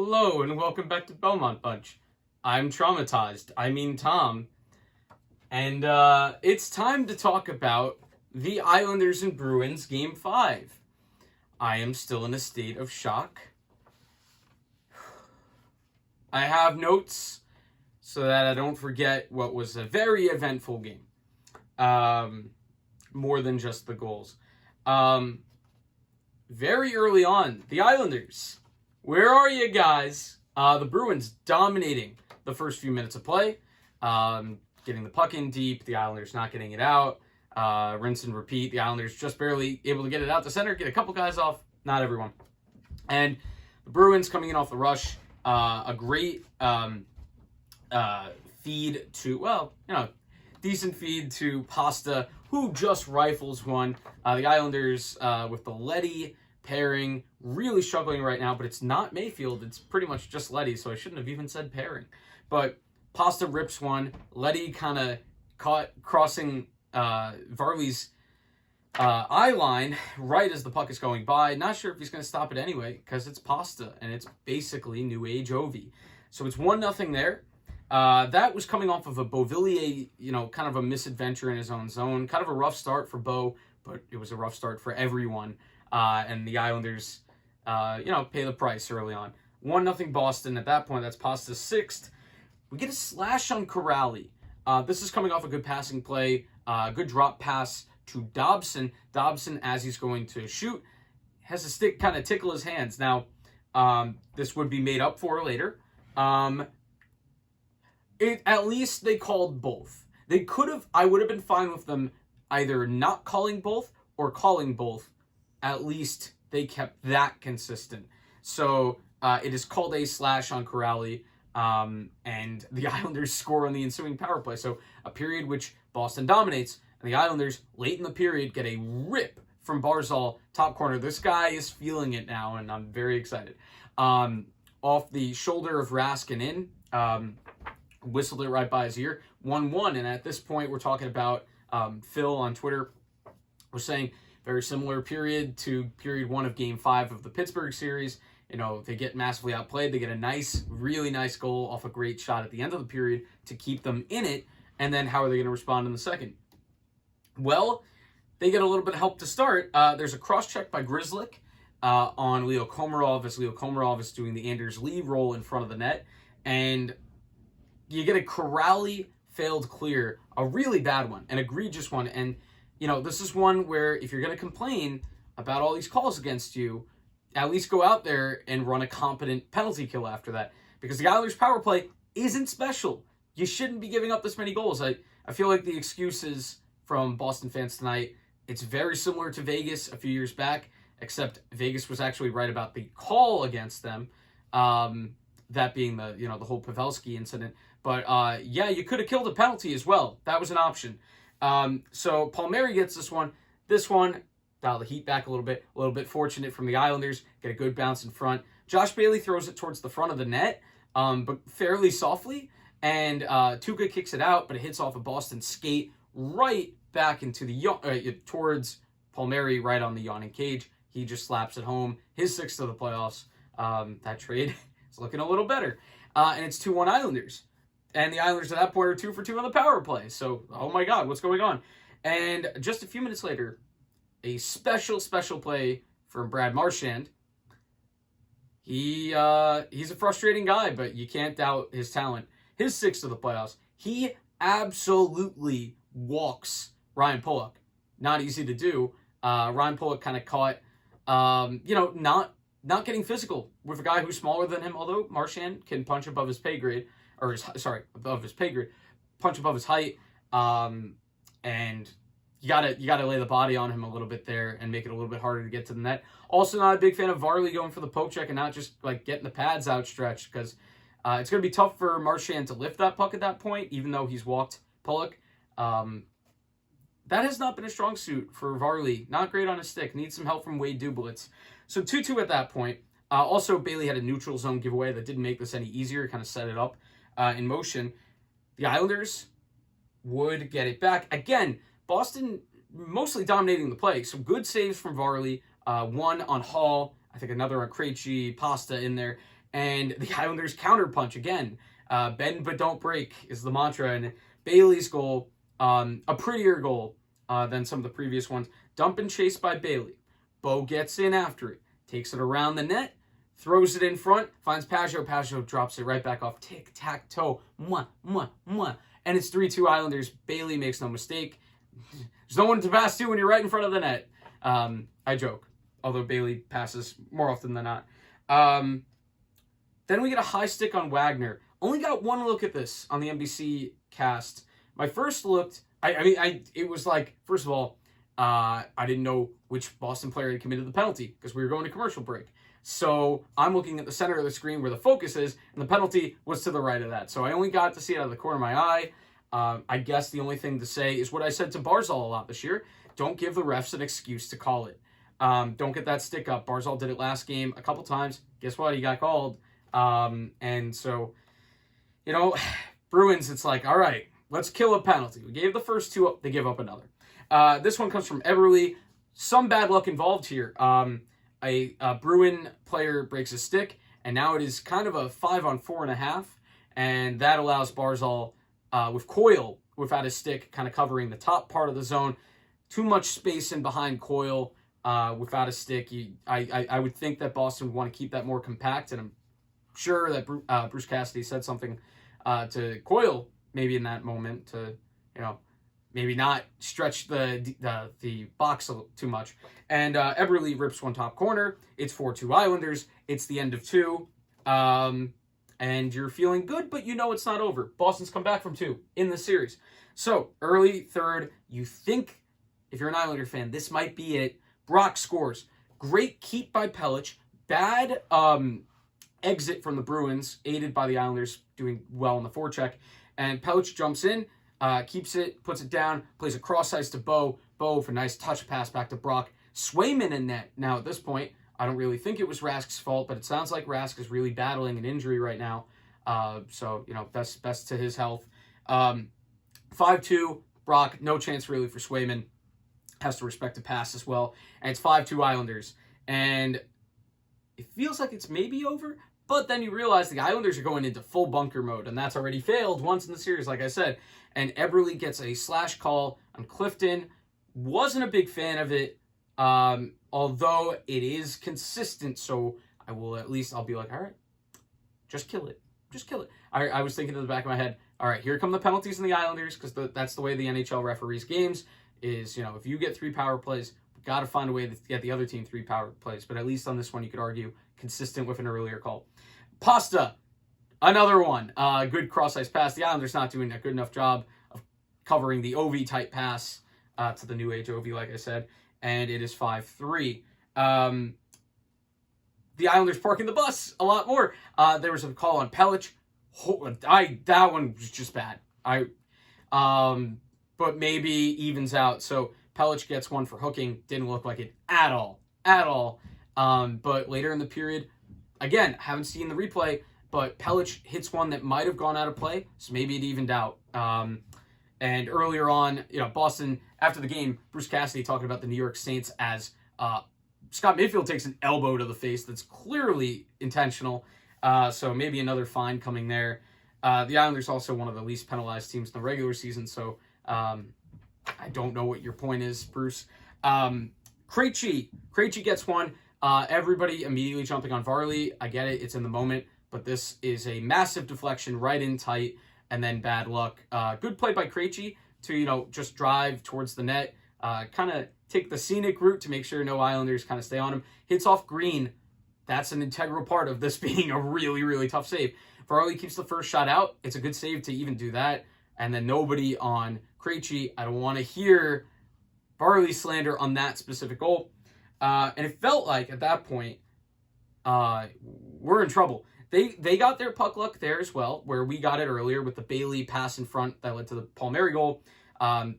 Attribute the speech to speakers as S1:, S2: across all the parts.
S1: Hello and welcome back to Belmont Bunch. I'm traumatized. I mean Tom. And it's time to talk about the Islanders and Bruins Game 5. I am still in a state of shock. I have notes so that I don't forget what was a very eventful game. More than just the goals. Very early on, the Islanders. Where are you guys? The Bruins dominating the first few minutes of play. Getting the puck in deep. The Islanders not getting it out. Rinse and repeat. The Islanders just barely able to get it out to center. Get a couple guys off. Not everyone. And the Bruins coming in off the rush. A great feed to, decent feed to Pasta, who just rifles one. The Islanders with the Leddy pairing, really struggling right now, but it's not Mayfield. It's pretty much just Leddy, so I shouldn't have even said pairing. But Pasta rips one. Leddy kind of caught crossing Varley's eye line right as the puck is going by. Not sure if he's going to stop it anyway, because it's Pasta, and it's basically New Age Ovi. So it's 1-0 there. That was coming off of a Beauvillier, kind of a misadventure in his own zone. Kind of a rough start for Beau, but it was a rough start for everyone. And the Islanders, pay the price early on. 1-0 Boston. At that point, that's Pasta's sixth. We get a slash on Corrali. This is coming off a good passing play. Good drop pass to Dobson. Dobson, as he's going to shoot, has a stick kind of tickle his hands. Now, this would be made up for later. At least they called both. They could have, I would have been fine with them either not calling both or calling both. At least they kept that consistent. So it is called a slash on Corrali, and the Islanders score on the ensuing power play. So a period which Boston dominates, and the Islanders, late in the period, get a rip from Barzal, top corner. This guy is feeling it now, and I'm very excited. Off the shoulder of Raskin in, whistled it right by his ear. 1-1, and at this point, we're talking about Phil on Twitter was saying, very similar period to period 1 of Game 5 of the Pittsburgh series. They get massively outplayed. They get a nice, really nice goal off a great shot at the end of the period to keep them in it. And then how are they going to respond in the second? Well, they get a little bit of help to start. There's a cross-check by Grzelcyk on Leo Komarov as Leo Komarov is doing the Anders Lee roll in front of the net. And you get a Corrali failed clear, a really bad one, an egregious one. And this is one where if you're going to complain about all these calls against you, at least go out there and run a competent penalty kill after that. Because the Islanders' power play isn't special. You shouldn't be giving up this many goals. I feel like the excuses from Boston fans tonight, it's very similar to Vegas a few years back, except Vegas was actually right about the call against them. That being the whole Pavelski incident. But you could have killed a penalty as well. That was an option. So Palmieri gets this one. This one, dial the heat back a little bit fortunate from the Islanders, get a good bounce in front. Josh Bailey throws it towards the front of the net, but fairly softly, and Tuukka kicks it out, but it hits off a Boston skate right back into the towards Palmieri, right on the yawning cage. He just slaps it home. His sixth of the playoffs. That trade is looking a little better, and it's 2-1 Islanders. And the Islanders at that point are 2 for 2 on the power play. So, oh my God, what's going on? And just a few minutes later, a special play from Brad Marchand. He's a frustrating guy, but you can't doubt his talent. His sixth of the playoffs. He absolutely walks Ryan Pulock. Not easy to do. Ryan Pulock kind of caught, not getting physical with a guy who's smaller than him, although Marchand can punch above his pay grade. Above his pay grade, punch above his height, and you gotta lay the body on him a little bit there and make it a little bit harder to get to the net. Also, not a big fan of Varley going for the poke check and not just getting the pads outstretched, because it's gonna be tough for Marchand to lift that puck at that point, even though he's walked Pulock. That has not been a strong suit for Varley. Not great on his stick. Needs some help from Wade Dublitz. So 2-2 at that point. Also, Bailey had a neutral zone giveaway that didn't make this any easier. Kind of set it up in motion. The Islanders would get it back. Again, Boston mostly dominating the play. Some good saves from Varley. One on Hall. I think another on Krejci, Pasta in there. and the Islanders counterpunch again. Bend but don't break is the mantra, and Bailey's goal, a prettier goal than some of the previous ones. Dump and chase by Bailey. Bo gets in after it, takes it around the net, throws it in front, finds Pageau. Pageau drops it right back off. Tic-tac-toe. Mwah, mwah, mwah. And it's 3-2 Islanders. Bailey makes no mistake. There's no one to pass to when you're right in front of the net. I joke, although Bailey passes more often than not. Then we get a high stick on Wagner. Only got one look at this on the NBC cast. My first look, it was like, first of all, I didn't know which Boston player had committed the penalty because we were going to commercial break. So I'm looking at the center of the screen where the focus is, and the penalty was to the right of that. So I only got to see it out of the corner of my eye. I guess the only thing to say is what I said to Barzal a lot this year. Don't give the refs an excuse to call it. Don't get that stick up. Barzal did it last game a couple times. Guess what? He got called. And so, Bruins, it's like, all right, let's kill a penalty. We gave the first two up. They give up another. This one comes from Eberle. Some bad luck involved here. A Bruin player breaks his stick, and now it is kind of a 5-on-4.5, and that allows Barzal with Coyle without his stick kind of covering the top part of the zone. Too much space in behind Coyle without a stick. I would think that Boston would want to keep that more compact, and I'm sure that Bruce Cassidy said something to Coyle maybe in that moment to, maybe not stretch the box too much. And Eberle rips one top corner. It's 4-2 Islanders. It's the end of two. And you're feeling good, but it's not over. Boston's come back from 2 in the series. So, early third, you think, if you're an Islander fan, this might be it. Brock scores. Great keep by Pelech. Bad exit from the Bruins, aided by the Islanders doing well in the forecheck. And Pelech jumps in, keeps it, puts it down, plays a cross ice to Bo. Bo for a nice touch pass back to Brock. Swayman in net. Now, at this point, I don't really think it was Rask's fault, but it sounds like Rask is really battling an injury right now. So, best to his health. 5-2, Brock, no chance really for Swayman. Has to respect the pass as well. And it's 5-2 Islanders. And it feels like it's maybe over, but then you realize the Islanders are going into full bunker mode, and that's already failed once in the series, like I said. And Eberle gets a slash call on Clifton. Wasn't a big fan of it, although it is consistent, so I'll be like, all right, just kill it. Just kill it. I was thinking in the back of my head, all right, here come the penalties in the Islanders, because that's the way the NHL referees games is, if you get 3 power plays, we got to find a way to get the other team 3 power plays. But at least on this one, you could argue consistent with an earlier call. Pasta, another one. Good cross-ice pass. The Islanders not doing a good enough job of covering the Ovi-type pass to the new age Ovi, like I said. And it is 5-3. The Islanders parking the bus a lot more. There was a call on Pelech. That one was just bad. But maybe evens out. So Pelech gets one for hooking. Didn't look like it at all. But later in the period, again, haven't seen the replay, but Pelech hits one that might have gone out of play, so maybe it evened out. And earlier on, Boston, after the game, Bruce Cassidy talking about the New York Saints as Scott Mayfield takes an elbow to the face that's clearly intentional. So maybe another fine coming there. The Islanders also one of the least penalized teams in the regular season, so I don't know what your point is, Bruce. Krejci gets one. Everybody immediately jumping on Varley. I get it. It's in the moment. But this is a massive deflection right in tight and then bad luck. Good play by Krejci to, just drive towards the net. Kind of take the scenic route to make sure no Islanders kind of stay on him. Hits off Green. That's an integral part of this being a really, really tough save. Varley keeps the first shot out. It's a good save to even do that. And then nobody on Krejci. I don't want to hear Varley slander on that specific goal. And it felt like at that point, we're in trouble. They got their puck luck there as well, where we got it earlier with the Bailey pass in front that led to the Palmieri goal.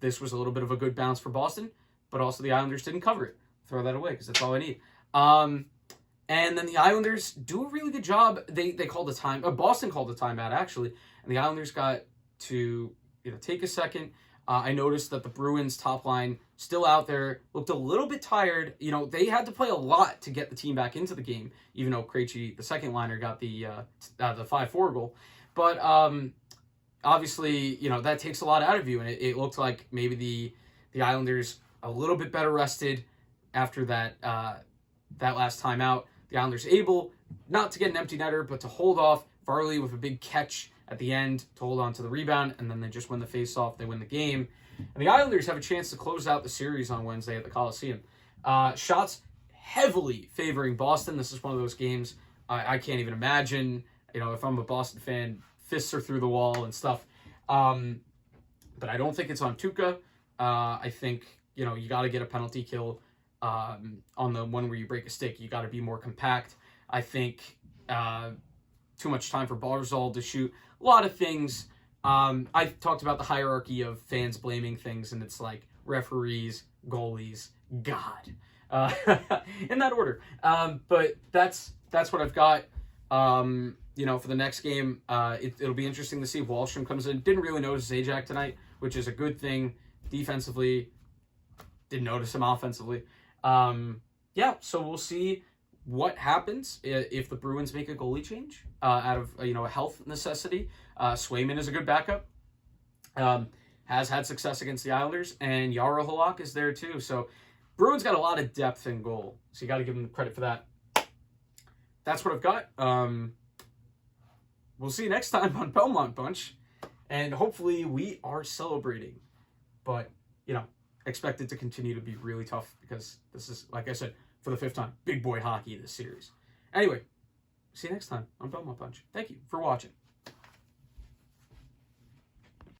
S1: This was a little bit of a good bounce for Boston, but also the Islanders didn't cover it. Throw that away because that's all I need. And then the Islanders do a really good job. They called a time. Boston called a timeout actually, and the Islanders got to take a second. I noticed that the Bruins top line still out there, looked a little bit tired. You know, they had to play a lot to get the team back into the game, even though Krejci, the second liner, got the 5-4 goal. But obviously, you know, that takes a lot out of you, and it looked like maybe the Islanders a little bit better rested after that last time out. The Islanders able not to get an empty netter, but to hold off. Varley with a big catch at the end to hold on to the rebound, and then they just win the face-off. They win the game. And the Islanders have a chance to close out the series on Wednesday at the Coliseum. Shots heavily favoring Boston. This is one of those games I can't even imagine. You know, if I'm a Boston fan, fists are through the wall and stuff. But I don't think it's on Tuukka. I think, you know, you got to get a penalty kill on the one where you break a stick. You got to be more compact. I think too much time for Barzal to shoot. A lot of things. I talked about the hierarchy of fans blaming things, and it's like referees, goalies, God, in that order. But that's what I've got. You know, for the next game, it'll be interesting to see if Wahlstrom comes in. Didn't really notice Zajac tonight, which is a good thing defensively. Didn't notice him offensively. Yeah, so we'll see what happens if the Bruins make a goalie change out of a health necessity. Swayman is a good backup. Has had success against the Islanders, and Yara Halak is there too. So Bruins got a lot of depth in goal, so you got to give them credit for that. That's what I've got. We'll see you next time on Belmont Bunch, and hopefully we are celebrating. But expect it to continue to be really tough because this is, like I said, for the 5th time, big boy hockey this series. Anyway, see you next time on Belmont Bunch. Thank you for watching.